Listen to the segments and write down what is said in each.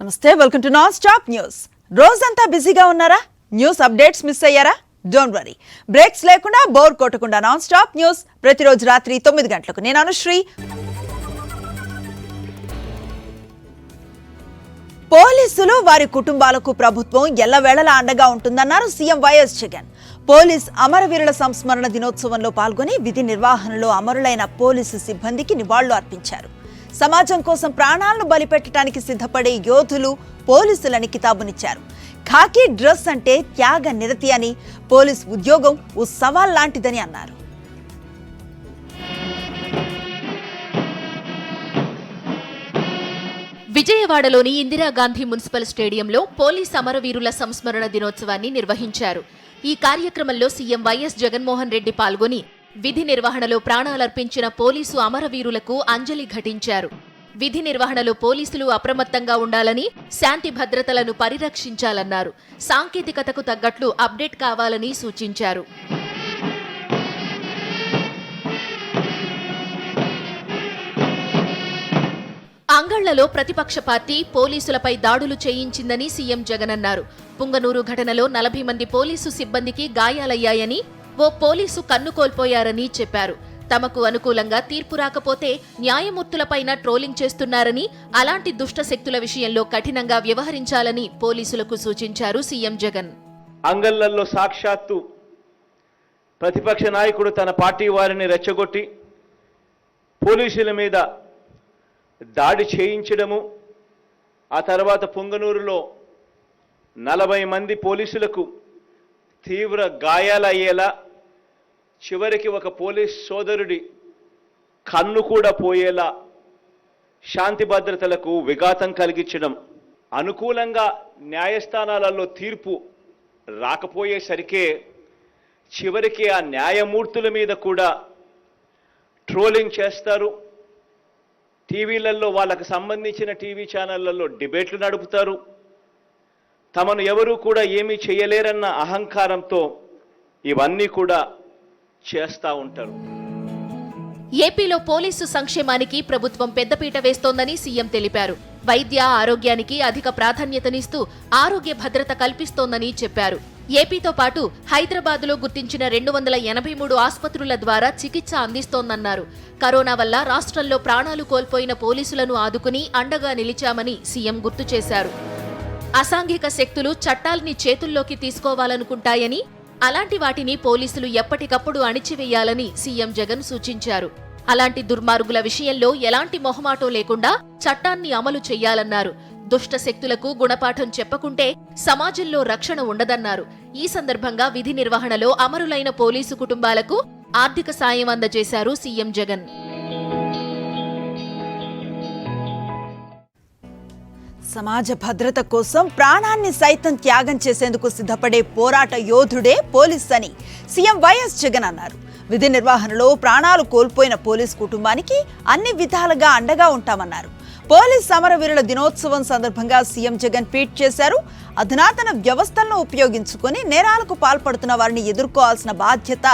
నమస్తే, welcome to non stop news. రోజంతా బిజీగా ఉన్నారా? న్యూస్ అప్డేట్స్ మిస్ అయ్యారా? డోంట్ వరీ, బ్రేక్స్ లేకుండా బోర్ కొట్టకుండా నాన్ స్టాప్ న్యూస్ ప్రతిరోజు రాత్రి 9 గంటలకు. నేను అనుశ్రీ. పోలీసులు వారి కుటుంబాలకు ప్రభుత్వం ఎల్లవేళలా అండగా ఉంటుందన్నారు సీఎం వైఎస్ జగన్. పోలీస్ అమరవీరుల సంస్మరణ దినోత్సవంలో పాల్గొని విధి నిర్వహణలో అమరులైన పోలీసు సిబ్బందికి నివాళులు అర్పించారు. సమాజం కోసం ప్రాణాలను బలిపెట్టడానికి సిద్ధపడే యోధులు పోలీసులని కితాబునిచ్చారు. ఖాకీ డ్రెస్ అంటే త్యాగ నిరతి అని, పోలీస్ ఉద్యోగం ఓ సవాల్ లాంటిదని అన్నారు. విజయవాడలోని ఇందిరాగాంధీ మున్సిపల్ స్టేడియంలో పోలీస్ అమరవీరుల సంస్మరణ దినోత్సవాన్ని నిర్వహించారు. ఈ కార్యక్రమంలో సీఎం వైఎస్ జగన్మోహన్ రెడ్డి పాల్గొని విధి నిర్వహణలో ప్రాణాలర్పించిన పోలీసు అమరవీరులకు అంజలి ఘటించారు. విధి నిర్వహణలో పోలీసులు అప్రమత్తంగా ఉండాలని, శాంతి భద్రతలను పరిరక్షించాలన్నారు. సాంకేతికతకు తగ్గట్లు అప్డేట్ కావాలని సూచించారు. అంగళ్లలో ప్రతిపక్ష పార్టీ పోలీసులపై దాడులు చేయించిందని సీఎం జగన్ అన్నారు. పుంగనూరు ఘటనలో 40 మంది పోలీసు సిబ్బందికి గాయాలయ్యాయని, ఓ పోలీసు కన్ను కోల్పోయారని చెప్పారు. తమకు అనుకూలంగా తీర్పు రాకపోతే న్యాయమూర్తులపైన ట్రోలింగ్ చేస్తున్నారని, అలాంటి దుష్ట శక్తుల విషయంలో కఠినంగా వ్యవహరించాలని పోలీసులకు సూచించారు సీఎం జగన్. అంగళ్లలో సాక్షాత్తు ప్రతిపక్ష నాయకుడు తన పార్టీ వారిని రెచ్చగొట్టి పోలీసుల మీద దాడి చేయించడము, ఆ తర్వాత పొంగనూరులో 40 మంది పోలీసులకు తీవ్ర గాయాలయ్యేలా, చివరికి ఒక పోలీస్ సోదరుడి కన్ను కూడా పోయేలా శాంతి భద్రతలకు విఘాతం కలిగించడం, అనుకూలంగా న్యాయస్థానాలలో తీర్పు రాకపోయేసరికే చివరికి ఆ న్యాయమూర్తుల మీద కూడా ట్రోలింగ్ చేస్తారు. టీవీలలో వాళ్ళకు సంబంధించిన టీవీ ఛానళ్లలో డిబేట్లు నడుపుతారు. తమను ఎవరూ కూడా ఏమీ చేయలేరన్న అహంకారంతో ఇవన్నీ కూడా చేస్తూ ఉంటారు. ఏపీలో పోలీసు సంక్షేమానికి ప్రభుత్వం పెద్దపీట వేస్తోందని సీఎం తెలిపారు. వైద్య ఆరోగ్యానికి అధిక ప్రాధాన్యతనిస్తూ ఆరోగ్య భద్రత కల్పిస్తోందని చెప్పారు. ఏపీతో పాటు హైదరాబాద్లో గుర్తించిన 283 ఆసుపత్రుల ద్వారా చికిత్స అందిస్తోందన్నారు. కరోనా వల్ల రాష్ట్రంలో ప్రాణాలు కోల్పోయిన పోలీసులను ఆదుకుని అండగా నిలిచామని సీఎం గుర్తు చేశారు. అసాంఘిక శక్తులు చట్టాల్ని చేతుల్లోకి తీసుకోవాలనుకుంటాయని, అలాంటి వాటిని పోలీసులు ఎప్పటికప్పుడు అణిచివేయాలని సీఎం జగన్ సూచించారు. అలాంటి దుర్మార్గుల విషయంలో ఎలాంటి మొహమాటం లేకుండా చట్టాన్ని అమలు చెయ్యాలన్నారు. దుష్ట శక్తులకు గుణపాఠం చెప్పకుంటే సమాజంలో రక్షణ ఉండదన్నారు. ఈ సందర్భంగా విధి నిర్వహణలో అమరులైన పోలీసు కుటుంబాలకు ఆర్థిక సాయం అందజేశారు సీఎం జగన్. సమాజ భద్రత కోసం ప్రాణాన్ని సైతం త్యాగం చేసేందుకు సిద్ధపడే పోరాట యోధుడే పోలీస్ అని సీఎం వైఎస్ జగన్ అన్నారు. విధి నిర్వహణలో ప్రాణాలు కోల్పోయిన పోలీస్ కుటుంబానికి అన్ని విధాలుగా అండగా ఉంటామన్నారు. పోలీస్ అమరవీరుల దినోత్సవం సందర్భంగా సీఎం జగన్ ట్వీట్ చేశారు. అధునాతన వ్యవస్థలను ఉపయోగించుకొని నేరాలకు పాల్పడుతున్న వారిని ఎదుర్కోవాల్సిన బాధ్యత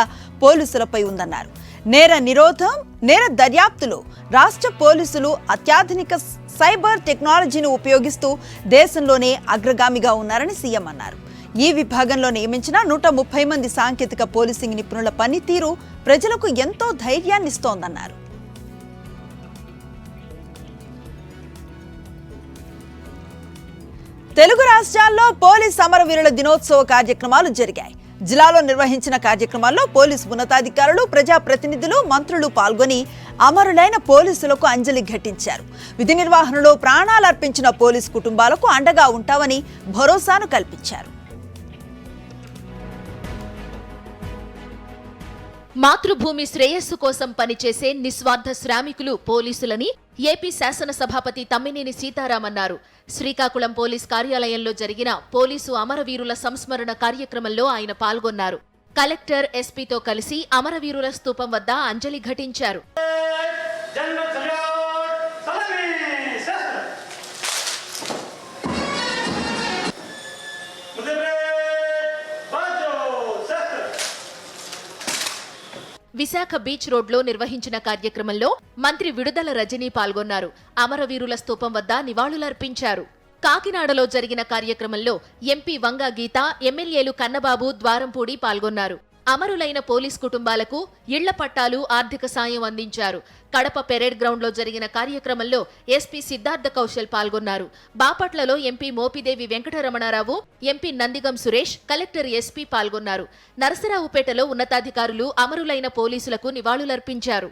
పోలీసులపై ఉందన్నారు. నేర నిరోధం, నేర దర్యాప్తులో రాష్ట్ర పోలీసులు అత్యాధునిక సైబర్ టెక్నాలజీని ఉపయోగిస్తూ దేశంలోనే అగ్రగామిగా ఉన్నారని సీఎం అన్నారు. ఈ విభాగంలో నియమించిన 130 మంది సాంకేతిక పోలీసింగ్ నిపుణుల పనితీరు ప్రజలకు ఎంతో ధైర్యాన్నిస్తోందన్నారు. తెలుగు రాష్ట్రాల్లో పోలీస్ అమరవీరుల దినోత్సవ కార్యక్రమాలు జరిగాయి. జిల్లాలో నిర్వహించిన కార్యక్రమాల్లో పోలీసు ఉన్నతాధికారులు, ప్రజాప్రతినిధులు, మంత్రులు పాల్గొని అమరులైన పోలీసులకు అంజలి ఘటించారు. విధి నిర్వహణలో ప్రాణాలర్పించిన పోలీసు కుటుంబాలకు అండగా ఉంటామని భరోసాను కల్పించారు. మాతృభూమి శ్రేయస్సు కోసం పనిచేసే నిస్వార్థ శ్రామికులు పోలీసులని ఏపీ శాసనసభాపతి తమ్మినేని సీతారాం అన్నారు. శ్రీకాకుళం పోలీస్ కార్యాలయంలో జరిగిన పోలీసు అమరవీరుల సంస్మరణ కార్యక్రమంలో ఆయన పాల్గొన్నారు. కలెక్టర్, ఎస్పీతో కలిసి అమరవీరుల స్తూపం వద్ద అంజలి ఘటించారు. విశాఖ బీచ్ రోడ్లో నిర్వహించిన కార్యక్రమంలో మంత్రి విడుదల రజనీ పాల్గొన్నారు. అమరవీరుల స్తూపం వద్ద నివాళులర్పించారు. కాకినాడలో జరిగిన కార్యక్రమంలో ఎంపీ వంగా గీత, ఎమ్మెల్యేలు కన్నబాబు, ద్వారంపూడి పాల్గొన్నారు. అమరులైన పోలీస్ కుటుంబాలకు ఇళ్ల పట్టాలు, ఆర్థిక సాయం అందించారు. కడప పెరేడ్ గ్రౌండ్లో జరిగిన కార్యక్రమంలో ఎస్పీ సిద్ధార్థ కౌశల్ పాల్గొన్నారు. బాపట్లలో MP Mopidevi Venkataramanarao, MP Nandigam Suresh, collector SP పాల్గొన్నారు. నరసరావుపేటలో ఉన్నతాధికారులు అమరులైన పోలీసులకు నివాళులర్పించారు.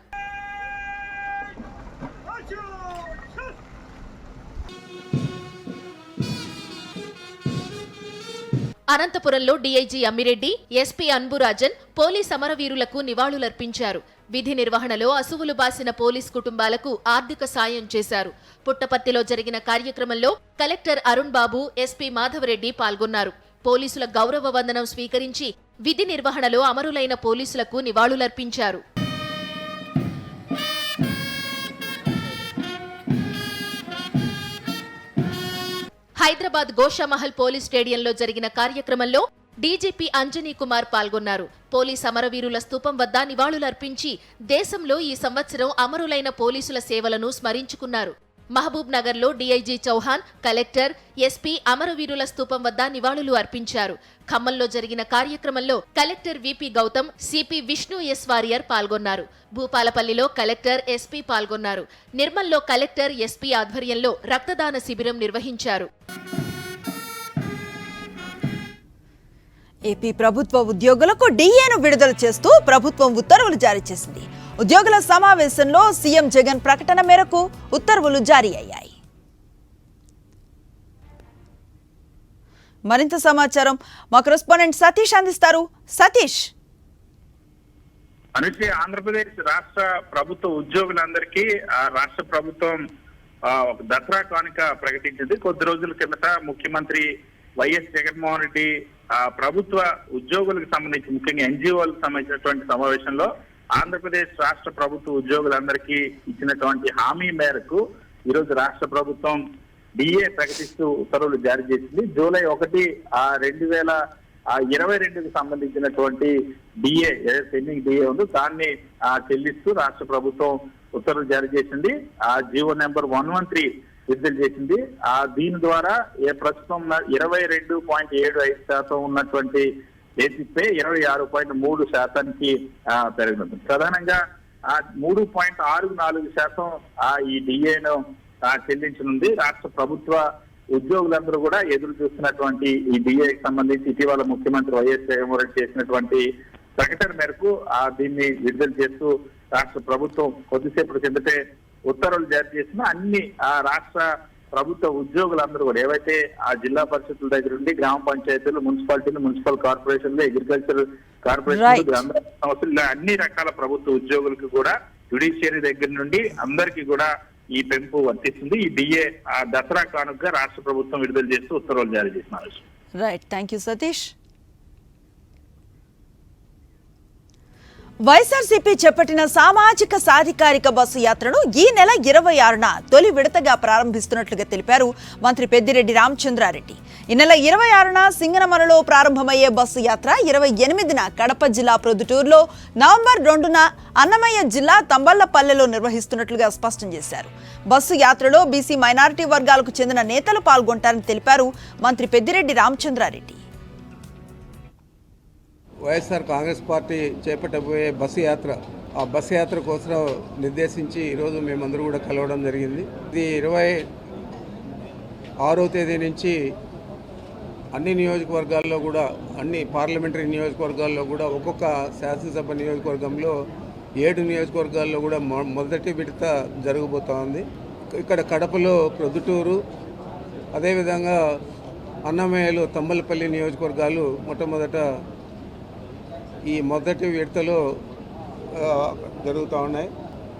అనంతపురంలో DIG Ammireddy, SP Anburajan police అమరవీరులకు నివాళులర్పించారు. విధి నిర్వహణలో అసువులు బాసిన పోలీస్ కుటుంబాలకు ఆర్థిక సాయం చేశారు. పుట్టపర్తిలో జరిగిన కార్యక్రమంలో కలెక్టర్ అరుణ్ బాబు, ఎస్పీ మాధవరెడ్డి పాల్గొన్నారు. పోలీసుల గౌరవ వందనం స్వీకరించి విధి నిర్వహణలో అమరులైన పోలీసులకు నివాళులర్పించారు. హైదరాబాద్ గోషామహల్ పోలీస్ స్టేడియంలో జరిగిన కార్యక్రమంలో డీజీపీ అంజనీ కుమార్ పాల్గొన్నారు. పోలీస్ అమరవీరుల స్తూపం వద్ద నివాళులర్పించి దేశంలో ఈ సంవత్సరం అమరులైన పోలీసుల సేవలను స్మరించుకున్నారు. మహబూబ్ నగర్లో డీఐజీ చౌహాన్, కలెక్టర్, ఎస్పీ అమరవీరుల స్తూపం వద్ద నివాళులు అర్పించారు. ఖమ్మంలో జరిగిన కార్యక్రమంలో collector VP Gautam, CP Vishnu S Warrier పాల్గొన్నారు. భూపాలపల్లిలో కలెక్టర్, ఎస్పీ పాల్గొన్నారు. నిర్మల్లో కలెక్టర్, ఎస్పీ ఆధ్వర్యంలో రక్తదాన శిబిరం నిర్వహించారు. ఏపీ ప్రభుత్వ ఉద్యోగులకు డిఏను విడుదల చేస్తూ ప్రభుత్వం ఉత్తర్వులు జారీ చేసింది. ఉద్యోగుల సమావేశంలో సీఎం జగన్ ప్రకటన మేరకు ఉత్తర్వులు జారీ అయ్యాయి. మరింత సమాచారం మా కరెస్పాండెంట్ సతీష్ అందిస్తారు. సతీష్, అనుచే ఆంధ్రప్రదేశ్ రాష్ట్ర ప్రభుత్వ ఉద్యోగులందరికీ రాష్ట్ర ప్రభుత్వం దసరా కానుక ప్రకటించింది. కొద్ది రోజుల కిందట ముఖ్యమంత్రి వైఎస్ జగన్మోహన్ రెడ్డి ప్రభుత్వ ఉద్యోగులకు సంబంధించి, ముఖ్యంగా ఎన్జిఓలకు సంబంధించినటువంటి సమావేశంలో ఆంధ్రప్రదేశ్ రాష్ట్ర ప్రభుత్వ ఉద్యోగులందరికీ ఇచ్చినటువంటి హామీ మేరకు ఈరోజు రాష్ట్ర ప్రభుత్వం డిఏ ప్రకటిస్తూ ఉత్తర్వులు జారీ చేసింది. జూలై 1, 2022కు సంబంధించినటువంటి డిఏ, ఏదైతే పెండింగ్ డిఏ ఉందో దాన్ని చెల్లిస్తూ రాష్ట్ర ప్రభుత్వం ఉత్తర్వులు జారీ చేసింది. జీవో నెంబర్ 113 విడుదల చేసింది. దీని ద్వారా ప్రస్తుతం 22.75% ఉన్నటువంటి బేసిక్ పే 26.3% పెరగనుంది. ప్రధానంగా 3.64% ఈ డిఏను చెల్లించనుంది. రాష్ట్ర ప్రభుత్వ ఉద్యోగులందరూ కూడా ఎదురు చూస్తున్నటువంటి ఈ డిఏకి సంబంధించి ఇటీవల ముఖ్యమంత్రి వైఎస్ జగన్మోహన్ రెడ్డి చేసినటువంటి ప్రకటన మేరకు దీన్ని విడుదల చేస్తూ రాష్ట్ర ప్రభుత్వం కొద్దిసేపటి కిందటే ఉత్తర్వులు జారీ చేసిన అన్ని రాష్ట్ర ప్రభుత్వ ఉద్యోగులందరూ కూడా, ఏవైతే జిల్లా పరిషత్ల దగ్గర నుండి గ్రామ పంచాయతీలు, మున్సిపాలిటీలు, మున్సిపల్ కార్పొరేషన్లు, అగ్రికల్చర్ కార్పొరేషన్లు, గ్రామ సంస్థలు, అన్ని రకాల ప్రభుత్వ ఉద్యోగులకు కూడా జ్యుడిషియరీ దగ్గర నుండి అందరికీ కూడా ఈ పెంపు వర్తిస్తుంది. ఈ డిఏ దసరా కానుకగా రాష్ట్ర ప్రభుత్వం విడుదల చేస్తూ ఉత్తర్వులు జారీ చేస్తున్నారు. Right, thank you Satish. YSRCP చేపట్టిన సామాజిక సాధికారిక బస్సు యాత్రను ఈ నెల 26న తొలి విడతగా ప్రారంభిస్తున్నట్లుగా తెలిపారు మంత్రి పెద్దిరెడ్డి రామచంద్రారెడ్డి. ఈ నెల 26న సింగనమలలో ప్రారంభమయ్యే బస్సు యాత్ర 28న కడప జిల్లా ప్రొద్దుటూరులో, నవంబర్ 2న అన్నమయ్య జిల్లా తంబళ్లపల్లెలో నిర్వహిస్తున్నట్లుగా స్పష్టం చేశారు. బస్సు యాత్రలో బీసీ మైనారిటీ వర్గాలకు చెందిన నేతలు పాల్గొంటారని తెలిపారు మంత్రి పెద్దిరెడ్డి రామచంద్రారెడ్డి. వైఎస్ఆర్ కాంగ్రెస్ పార్టీ చేపట్టబోయే బస్సు యాత్ర, ఆ బస్సు యాత్ర కోసం నిర్దేశించి ఈరోజు మేమందరూ కూడా కలవడం జరిగింది. ఇది 26వ తేదీ నుంచి అన్ని నియోజకవర్గాల్లో కూడా, అన్ని పార్లమెంటరీ నియోజకవర్గాల్లో కూడా, ఒక్కొక్క శాసనసభ నియోజకవర్గంలో 7 నియోజకవర్గాల్లో కూడా మొదటి విడత జరగబోతూ ఉంది. ఇక్కడ కడపలో ప్రొద్దుటూరు, అదేవిధంగా అన్నమయ్యలో తంబలపల్లి నియోజకవర్గాలు మొట్టమొదట ఈ మొదటి విడతలో జరుగుతూ ఉన్నాయి.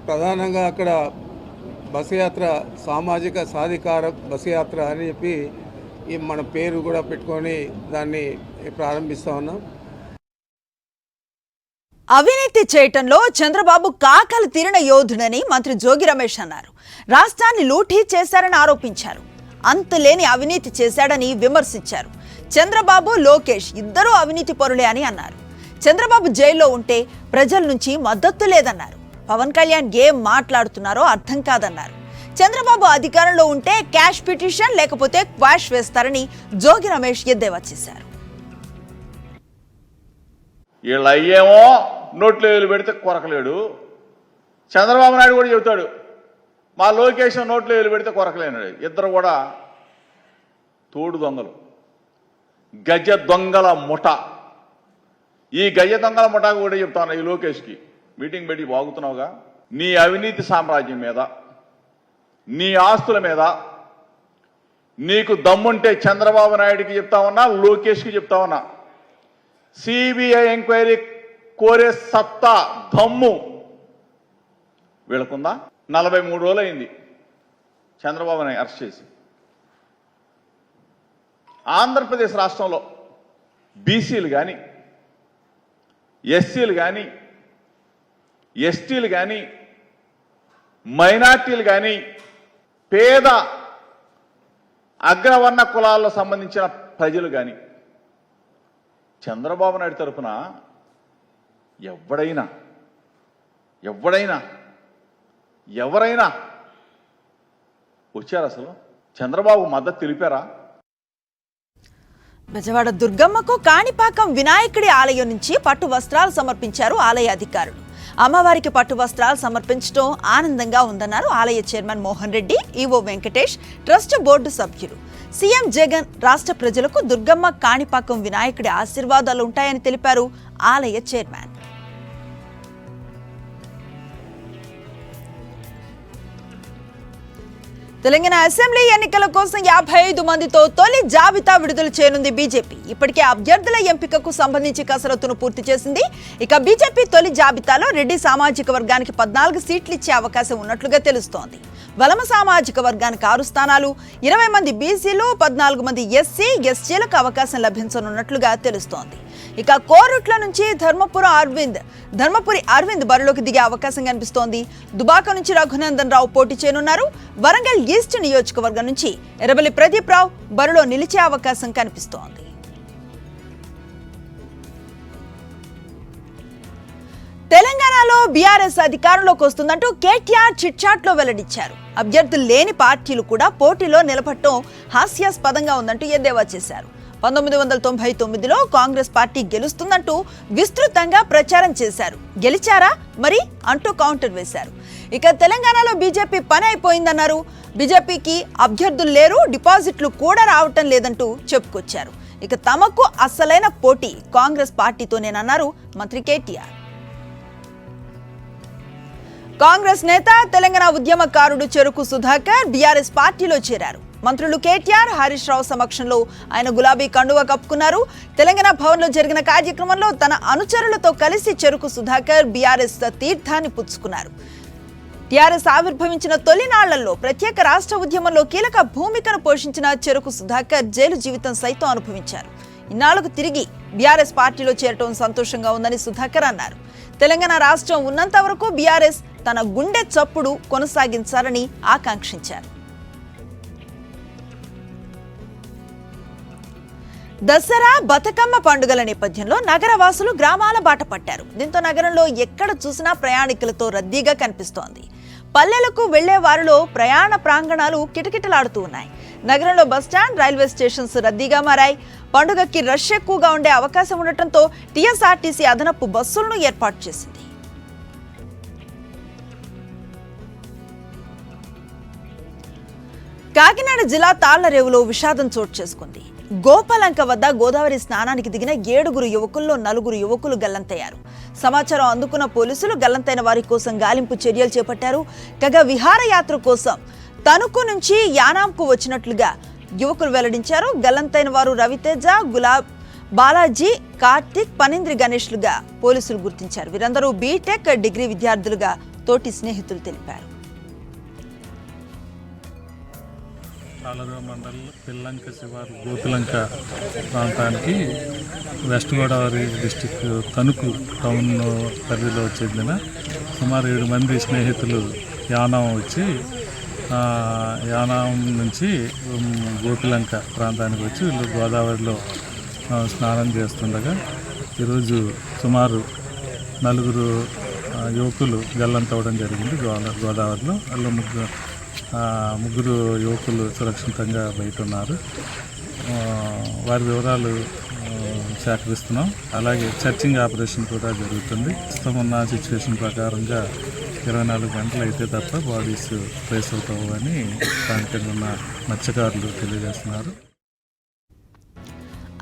ప్రధానంగా అక్కడ బస్సు యాత్ర సామాజిక సాధికార బస్సు యాత్ర అని చెప్పి మన పేరు కూడా పెట్టుకొని దాన్ని ప్రారంభిస్తూ ఉన్నాం. అవినీతి చేయటంలో చంద్రబాబు కాకలు తీరిన యోధుడని మంత్రి జోగి రమేష్ అన్నారు. రాష్ట్రాన్ని లూటీ చేశారని ఆరోపించారు. అంతులేని అవినీతి చేశాడని విమర్శించారు. చంద్రబాబు, లోకేష్ ఇద్దరూ అవినీతి పరులే అని అన్నారు. చంద్రబాబు జైల్లో ఉంటే ప్రజల నుంచి మద్దతు లేదన్నారు. పవన్ కళ్యాణ్ ఏం మాట్లాడుతున్నారో అర్థం కాదన్నారు. చంద్రబాబు అధికారంలో ఉంటే క్యాష్ పిటిషన్ లేకపోతే క్వాష్ వేస్తారని జోగి రమేష్ ఎద్దేవా చేశారు. వీళ్ళు అయ్యేమో నోట్లో వేలు పెడితే కొరకలేడు, చంద్రబాబు నాయుడు కూడా చెబుతాడు మా లోకేష్ నోట్లో వేలు పెడితే కొరకలేనాడు. ఇద్దరు కూడా తోడు దొంగలు, గజ దొంగల ముఠ. ఈ గజ దొంగల ముఠాకు కూడా చెప్తాను, ఈ లోకేష్కి మీటింగ్ పెట్టి వాగుతున్నావుగా, నీ అవినీతి సామ్రాజ్యం మీద, నీ ఆస్తుల మీద నీకు దమ్ముంటే చంద్రబాబు నాయుడికి చెప్తామన్నా, లోకేష్కి చెప్తామన్నా. సిబిఐ ఎంక్వైరీ కోరే సత్తా దమ్ము వీళ్ళకుందా? 43 రోజులు అయింది చంద్రబాబుని అరెస్ట్ చేసి. ఆంధ్రప్రదేశ్ రాష్ట్రంలో బీసీలు కానీ, ఎస్సీలు కానీ, ఎస్టీలు కానీ, మైనార్టీలు కానీ, పేద అగ్రవర్ణ కులాల్లో సంబంధించిన ప్రజలు కానీ చంద్రబాబు నాయుడు తరఫున ఎవరైనా వచ్చారు? అసలు చంద్రబాబు మద్దతు తెలిపారా? బెజవాడ దుర్గమ్మకు కాణిపాకం వినాయకుడి ఆలయం నుంచి పట్టు వస్త్రాలు సమర్పించారు ఆలయ అధికారులు. అమ్మవారికి పట్టు వస్త్రాలు సమర్పించడం ఆనందంగా ఉందన్నారు ఆలయ chairman Mohan Reddy, EO Venkatesh, trust board సభ్యులు. సీఎం జగన్ రాష్ట్ర ప్రజలకు దుర్గమ్మ కాణిపాకం వినాయకుడి ఆశీర్వాదాలు ఉంటాయని తెలిపారు ఆలయ చైర్మన్. తెలంగాణ అసెంబ్లీ ఎన్నికల కోసం 55 మందితో తొలి జాబితా విడుదల చేయనుంది బీజేపీ. ఇప్పటికే అభ్యర్థుల ఎంపికకు సంబంధించి కసరత్తును పూర్తి చేసింది. ఇక బీజేపీ తొలి జాబితాలో రెడ్డి సామాజిక వర్గానికి 14 సీట్లు ఇచ్చే అవకాశం ఉన్నట్లుగా తెలుస్తోంది. వలమ సామాజిక వర్గానికి 6 స్థానాలు, 20 మంది బీసీలు, 14 మంది ఎస్సీ, ఎస్టీలకు అవకాశం లభించనున్నట్లుగా తెలుస్తోంది. ఇక కోరుట్ల నుంచి ధర్మపురి అరవింద్ బరిలోకి దిగే అవకాశం కనిపిస్తోంది. దుబాక నుంచి రఘునందన్ రావు పోటీ చేయనున్నారు. వరంగల్ ఈస్ట్ నియోజకవర్గం నుంచి ఎర్రబెల్లి ప్రదీప్ రావు బరిలో నిలిచే అవకాశం కనిపిస్తోంది. తెలంగాణలో బీఆర్ఎస్ అధికారంలోకి వస్తుందంటూ కేటీఆర్ చిట్చాట్లో వెల్లడించారు. అభ్యర్థులు లేని పార్టీలు కూడా పోటీలో నిలబడటం హాస్యాస్పదంగా ఉందంటూ ఎద్దేవా చేశారు. 1999లో కాంగ్రెస్ పార్టీ గెలుస్తుందంటూ విస్తృతంగా ప్రచారం చేశారు. గెలిచారా మరి అంటూ కౌంటర్ వేశారు. ఇక తెలంగాణలో బీజేపీ పని అయిపోయిందన్నారు. బీజేపీకి అభ్యర్థులు లేరు, డిపాజిట్లు కూడా రావటం లేదంటూ చెప్పుకొచ్చారు. ఇక తమకు అసలైన పోటీ కాంగ్రెస్ పార్టీతోనేనన్నారు మంత్రి కేటీఆర్. కాంగ్రెస్ నేత, తెలంగాణ ఉద్యమకారుడు చెరుకు సుధాకర్ బీఆర్ఎస్ పార్టీలో చేరారు. మంత్రులు కేటీఆర్, హరీష్ రావు సమక్షంలో ఆయన గులాబీ కండువా కప్పుకున్నారు. తెలంగాణ భవన్లో జరిగిన కార్యక్రమంలో తన అనుచరులతో కలిసి చెరుకు సుధాకర్ బీఆర్ఎస్ తీర్థాన్ని పుచ్చుకున్నారు. టీఆర్ఎస్ ఆవిర్భవించిన తొలి నాళ్లలో ప్రత్యేక రాష్ట్ర ఉద్యమంలో కీలక భూమికను పోషించిన చెరుకు సుధాకర్ జైలు జీవితం సైతం అనుభవించారు. ఇన్నాళ్లకు తిరిగి బీఆర్ఎస్ పార్టీలో చేరటం సంతోషంగా ఉందని సుధాకర్ అన్నారు. తెలంగాణ రాష్ట్రం ఉన్నంత వరకు బీఆర్ఎస్ తన గుండె చప్పుడు కొనసాగించాలని ఆకాంక్షించారు. దసరా, బతుకమ్మ పండుగల నేపథ్యంలో నగరవాసులు గ్రామాల బాట పట్టారు. దీంతో నగరంలో ఎక్కడ చూసినా ప్రయాణికులతో రద్దీగా కనిపిస్తోంది. పల్లెలకు వెళ్లే వారిలో ప్రయాణ ప్రాంగణాలు కిటకిటలాడుతూ ఉన్నాయి. నగరంలో బస్టాండ్, రైల్వే స్టేషన్స్ రద్దీగా మారాయి. పండుగకి రష్ ఎక్కువగా ఉండే అవకాశం ఉండటంతో టీఎస్ఆర్టీసీ అదనపు బస్సులను ఏర్పాటు చేసింది. కాకినాడ జిల్లా తాళ్లరేవులో విషాదం చోటు చేసుకుంది. గోపాలంక వద్ద గోదావరి స్నానానికి దిగిన 7 యువకుల్లో 4 యువకులు గల్లంతయ్యారు. సమాచారం అందుకున్న పోలీసులు గల్లంతైన వారి కోసం గాలింపు చర్యలు చేపట్టారు. కాగా విహారయాత్ర కోసం తణుకు నుంచి యానాంకు వచ్చినట్లుగా యువకులు వెల్లడించారు. గల్లంతైన వారు రవితేజ, బాలాజీ, కార్తిక్, పనింద్రి గణేష్లుగా పోలీసులు గుర్తించారు. వీరందరూ బీటెక్ డిగ్రీ విద్యార్థులుగా తోటి స్నేహితులు తెలిపారు. తాళరేవు మండలం పిల్లంక శివారు గోపిలంక ప్రాంతానికి west Godavari district Tanuku town పరిధిలో చెందిన సుమారు 7 మంది స్నేహితులు యానం వచ్చి యానం నుంచి గోపిలంక ప్రాంతానికి వచ్చి వీళ్ళు గోదావరిలో స్నానం చేస్తుండగా ఈరోజు సుమారు 4 యువకులు గల్లంతవడం జరిగింది గోదావరిలో. వాళ్ళు ముగ్గురు యువకులు సురక్షితంగా బయట ఉన్నారు. వారి వివరాలు సేకరిస్తున్నాం. అలాగే సర్చింగ్ ఆపరేషన్ కూడా జరుగుతుంది. ప్రస్తుతం ఉన్న సిచ్యువేషన్ ప్రకారంగా 24 గంటలు అయితే తప్ప బాడీస్ ట్రేస్ అవుతావని దానికన్నా ఉన్న మత్స్యకారులు తెలియజేస్తున్నారు.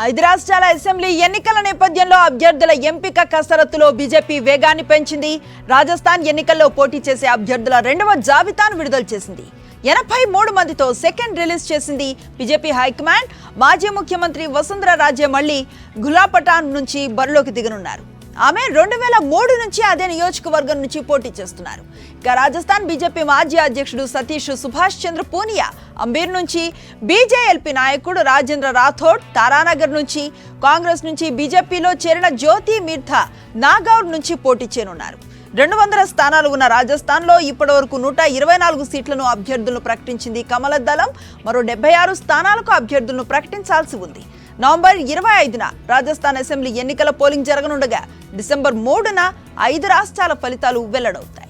5 రాష్ట్రాల అసెంబ్లీ ఎన్నికల నేపథ్యంలో అభ్యర్థుల ఎంపిక కసరత్తులో బీజేపీ వేగాన్ని పెంచింది. రాజస్థాన్ ఎన్నికల్లో పోటీ చేసే అభ్యర్థుల 2వ జాబితాను విడుదల చేసింది. 83 మందితో సెకండ్ రిలీజ్ చేసింది బీజేపీ హైకమాండ్. మాజీ ముఖ్యమంత్రి వసుంధరా రాజే మళ్లీ గులాపటాన్ నుంచి బరిలోకి దిగనున్నారు. ఆమె 2003 నుంచి అదే నియోజకవర్గం నుంచి పోటీ చేస్తున్నారు. ఇక రాజస్థాన్ బీజేపీ మాజీ అధ్యక్షుడు సతీష్ సుభాష్ చంద్ర పూనియా అంబీర్ నుంచి, బీజేఎల్పీ నాయకుడు రాజేంద్ర రాథోడ్ తారానగర్ నుంచి, కాంగ్రెస్ నుంచి బీజేపీలో చేరిన జ్యోతి మీర్థా నాగౌర్ నుంచి పోటీ చేయనున్నారు. 200 స్థానాలు ఉన్న రాజస్థాన్లో ఇప్పటివరకు 124 సీట్లను అభ్యర్థులను ప్రకటించింది కమల దళం. మరో 76 స్థానాలకు అభ్యర్థులను ప్రకటించాల్సి ఉంది. నవంబర్ 25న రాజస్థాన్ అసెంబ్లీ ఎన్నికల పోలింగ్ జరగనుండగా డిసెంబర్ 3న 5 రాష్ట్రాల ఫలితాలు వెల్లడవుతాయి.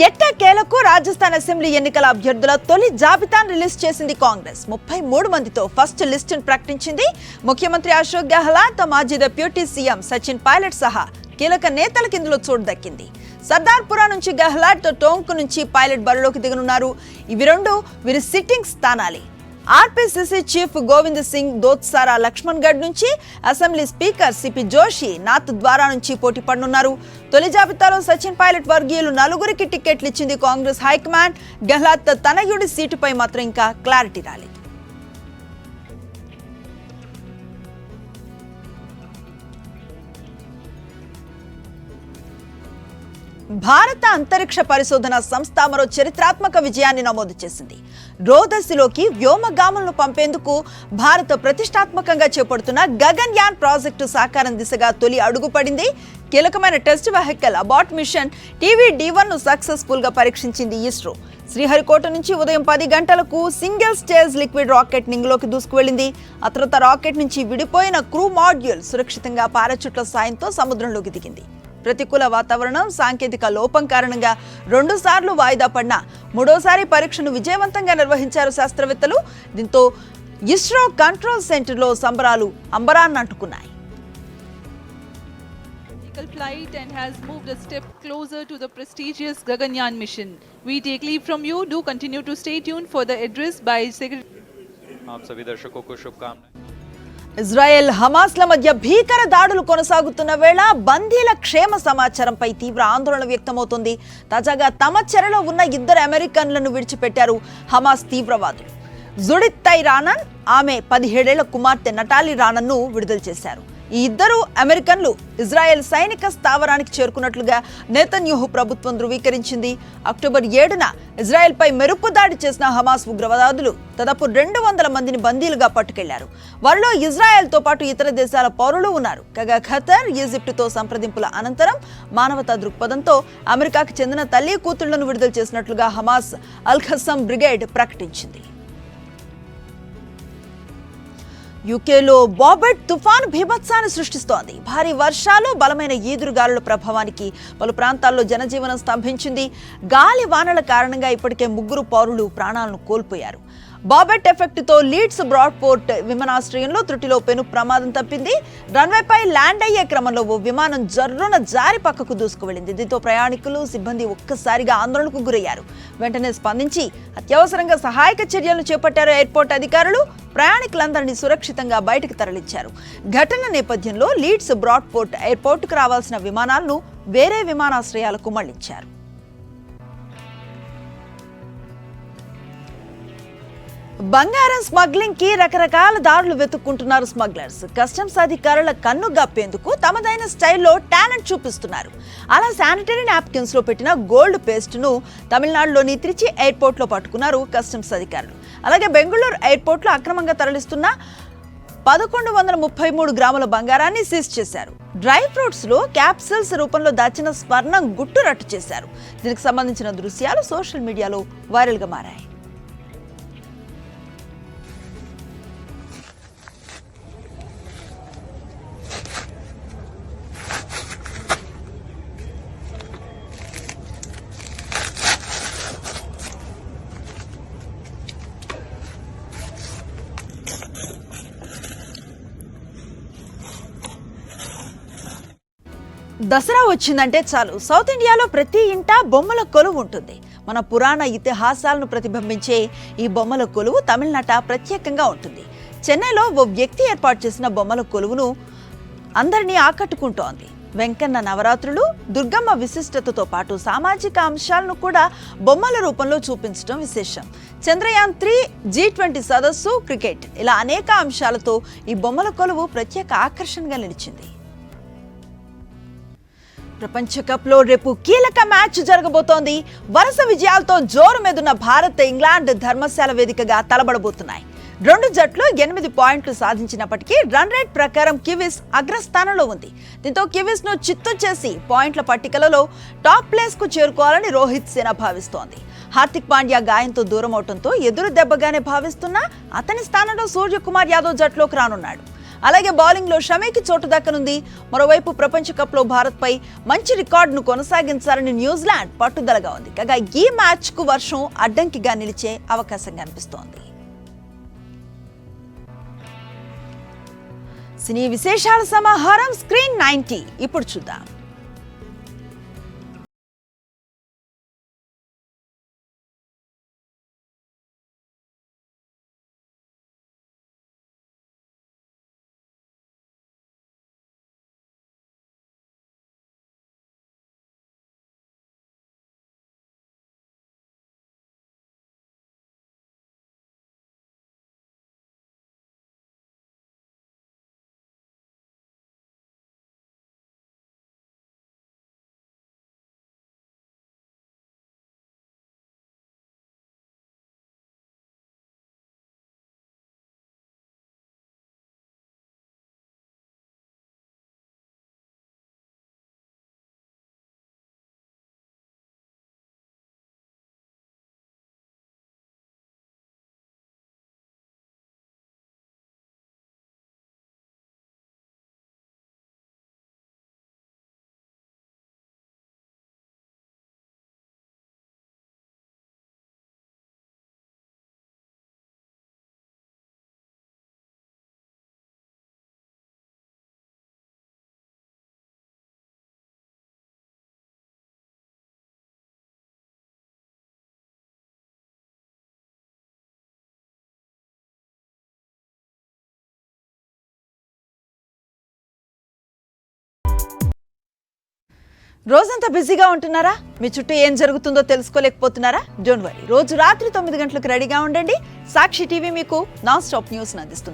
ఎట్టకేలకు రాజస్థాన్ అసెంబ్లీ ఎన్నికల అభ్యర్థుల తొలి జాబితాను రిలీజ్ చేసింది కాంగ్రెస్. 33 మందితో ఫస్ట్ లిస్టును ప్రకటించింది. ముఖ్యమంత్రి అశోక్ గెహ్లాట్, మాజీ డిప్యూటీ సీఎం సచిన్ పైలట్ సహా కీలక నేతలకు ఇందులో చోటు దక్కింది. సర్దార్పురా నుంచి గెహ్లాట్, టోంక్ నుంచి పైలట్ బరిలోకి దిగనున్నారు. ఇవి వీరి సిట్టింగ్ స్థానాలే. ఆర్పీసీసీ చీఫ్ గోవింద్ సింగ్ దోత్సారా లక్ష్మణ్గఢ్ నుంచి, assembly speaker CP Joshi Nathdwara నుంచి పోటీ పడనున్నారు. తొలి జాబితాలో సచిన్ పైలట్ వర్గీయులు 4కి టికెట్లు ఇచ్చింది కాంగ్రెస్ హైకమాండ్. గెహ్లాట్ తనయుడి సీటుపై మాత్రం ఇంకా క్లారిటీ రాలేదు. భారత అంతరిక్ష పరిశోధన సంస్థ మరో చరిత్రాత్మక విజయాన్ని నమోదు చేసింది. రోదసిలోకి వ్యోమగాములను పంపేందుకు భారత ప్రతిష్టాత్మకంగా చేపడుతున్న గగన్యాన్ ప్రాజెక్టు సాకారం దిశగా తొలి అడుగు పడింది. కీలకమైన టెస్ట్ వెహికల్ అబాట్ మిషన్ TVD-1ను సక్సెస్ఫుల్ గా పరీక్షించింది ఇస్రో. శ్రీహరికోట నుంచి ఉదయం 10 గంటలకు సింగిల్ స్టేజ్ లిక్విడ్ రాకెట్ నింగిలోకి దూసుకువెళ్లింది. ఆ తర్వాత రాకెట్ నుంచి విడిపోయిన క్రూ మాడ్యూల్ సురక్షితంగా పారాచూట్ల సాయంతో సముద్రంలోకి దిగింది. ప్రతికూల వాతావరణం, సాంకేతిక లోపం కారణంగా 2 సార్లు వాయిదా పడిన 3వసారి పరీక్షను విజయవంతంగా నిర్వహించారు శాస్త్రవేత్తలు. దీంతో ఇస్రో కంట్రోల్ సెంటర్లో సంబరాలు అంబరాన్నంటుకున్నాయి. Flight and has moved a step closer to the prestigious Gaganyaan mission. We take leave from you. Do continue to stay tuned for the address by Secretary. आप सभी दर्शकों को शुभकामनाएं. ఇజ్రాయెల్ హమాస్ల మధ్య భీకర దాడులు కొనసాగుతున్న వేళ బందీల క్షేమ సమాచారంపై తీవ్ర ఆందోళన వ్యక్తమవుతోంది. తాజాగా తమ చెరలో ఉన్న 2 అమెరికన్లను విడిచిపెట్టారు హమాస్ తీవ్రవాదులు. జుడిత్ తై రానన్, ఆమె 17 ఏళ్ల కుమార్తె నటాలి రానన్ను విడుదల చేశారు. ఈ 2 అమెరికన్లు ఇజ్రాయెల్ సైనిక స్థావరానికి చేరుకున్నట్లుగా నెతన్యాహు ప్రభుత్వం ధృవీకరించింది. అక్టోబర్ 7న ఇజ్రాయెల్పై మెరుపు దాడి చేసిన హమాస్ ఉగ్రవాదులు దాదాపు 200 మందిని బందీలుగా పట్టుకెళ్లారు. వారిలో ఇజ్రాయెల్తో పాటు ఇతర దేశాల పౌరులు ఉన్నారు. కాగా ఖతర్, ఈజిప్టుతో సంప్రదింపుల అనంతరం మానవతా దృక్పథంతో అమెరికాకు చెందిన తల్లి కూతుళ్లను విడుదల చేసినట్లుగా హమాస్ అల్-ఖస్సమ్ బ్రిగేడ్ ప్రకటించింది. యూకేలో బాబెట్ తుఫాను బీభత్సాన్ని సృష్టిస్తోంది. భారీ వర్షాలు, బలమైన ఈదురుగాలుల ప్రభావానికి పలు ప్రాంతాల్లో జనజీవనం స్తంభించింది. గాలి వానల కారణంగా ఇప్పటికే 3 పౌరులు ప్రాణాలను కోల్పోయారు. బాబెట్ ఎఫెక్ట్తో లీడ్స్ బ్రాడ్పోర్ట్ విమానాశ్రయంలో త్రుటిలో పెను ప్రమాదం తప్పింది. రన్వేపై ల్యాండ్ అయ్యే క్రమంలో ఓ విమానం జర్రున జారి పక్కకు దూసుకువెళ్లింది. దీంతో ప్రయాణికులు, సిబ్బంది ఒక్కసారిగా ఆందోళనకు గురయ్యారు. వెంటనే స్పందించి అత్యవసరంగా సహాయక చర్యలను చేపట్టారు ఎయిర్పోర్ట్ అధికారులు. ప్రయాణికులందరినీ సురక్షితంగా బయటకు తరలించారు. ఘటన నేపథ్యంలో లీడ్స్ బ్రాడ్పోర్ట్ ఎయిర్పోర్టుకు రావాల్సిన విమానాలను వేరే విమానాశ్రయాలకు మళ్లించారు. బంగారం స్మగ్లింగ్ కి రకరకాల దారులు వెతుక్కుంటున్నారు స్మగ్లర్స్. కస్టమ్స్ అధికారుల కన్ను గప్పేందుకు తమదైన స్టైల్లో టాలెంట్ చూపిస్తున్నారు. అలా శానిటరీ నాప్కిన్స్ లో పెట్టిన గోల్డ్ పేస్ట్ ను తమిళనాడులోని త్రిచి ఎయిర్పోర్ట్ లో పట్టుకున్నారు కస్టమ్స్ అధికారులు. అలాగే బెంగళూరు ఎయిర్పోర్ట్ లో అక్రమంగా తరలిస్తున్న 1133 గ్రాముల బంగారాన్ని సీజ్ చేశారు. డ్రై ఫ్రూట్స్ లో క్యాప్సిల్స్ రూపంలో దాచిన స్వర్ణం గుట్టు రట్టు చేశారు. దీనికి సంబంధించిన దృశ్యాలు సోషల్ మీడియాలో వైరల్ గా మారాయి. దసరా వచ్చిందంటే చాలు సౌత్ ఇండియాలో ప్రతి ఇంట బొమ్మల కొలువు ఉంటుంది. మన పురాణ ఇతిహాసాలను ప్రతిబింబించే ఈ బొమ్మల కొలువు తమిళనాట ప్రత్యేకంగా ఉంటుంది. చెన్నైలో ఓ వ్యక్తి ఏర్పాటు చేసిన బొమ్మల కొలువును అందరినీ ఆకట్టుకుంటోంది. వెంకన్న నవరాత్రులు, దుర్గమ్మ విశిష్టతతో పాటు సామాజిక అంశాలను కూడా బొమ్మల రూపంలో చూపించడం విశేషం. చంద్రయాన్-3, G20 సదస్సు, క్రికెట్ ఇలా అనేక అంశాలతో ఈ బొమ్మల కొలువు ప్రత్యేక ఆకర్షణగా నిలిచింది. ప్రపంచ కప్లో రేపు కీలక మ్యాచ్ జరగబోతోంది. వరుస విజయాలతో జోరు మీదున్న భారత్, ఇంగ్లాండ్ ధర్మశాల వేదికగా తలబడబోతున్నాయి. రెండు జట్లు 8 పాయింట్లు సాధించినప్పటికీ రన్ రేట్ ప్రకారం కివీస్ అగ్రస్థానంలో ఉంది. దీంతో కివీస్ ను చిత్తు చేసి పాయింట్ల పట్టికలలో టాప్ ప్లేస్ కు చేరుకోవాలని రోహిత్ సేన భావిస్తోంది. హార్దిక్ పాండ్యా గాయంతో దూరం అవడంతో ఎదురు దెబ్బగానే భావిస్తున్నా అతని స్థానంలో సూర్యకుమార్ యాదవ్ జట్లోకి రానున్నాడు. అలాగే బౌలింగ్ లో షమీకి చోటు దక్కనుంది. మరోవైపు ప్రపంచ కప్ లో భారత్ పై మంచి రికార్డును కొనసాగించాలని న్యూజిలాండ్ పట్టుదలగా ఉంది. కాగా ఈ మ్యాచ్ కు వర్షం అడ్డంకిగా నిలిచే అవకాశం కనిపిస్తోంది. సినీ విశేషాల సమాహారం స్క్రీన్ 90 ఇప్పుడు చూద్దాం. రోజంతా బిజీగా ఉంటున్నారా? మీ చుట్టూ ఏం జరుగుతుందో తెలుసుకోలేకపోతున్నారా? డోంట్ వరీ, రోజు రాత్రి 9 గంటలకు రెడీగా ఉండండి. సాక్షి టీవీ మీకు నాన్ స్టాప్ న్యూస్ అందిస్తుంది.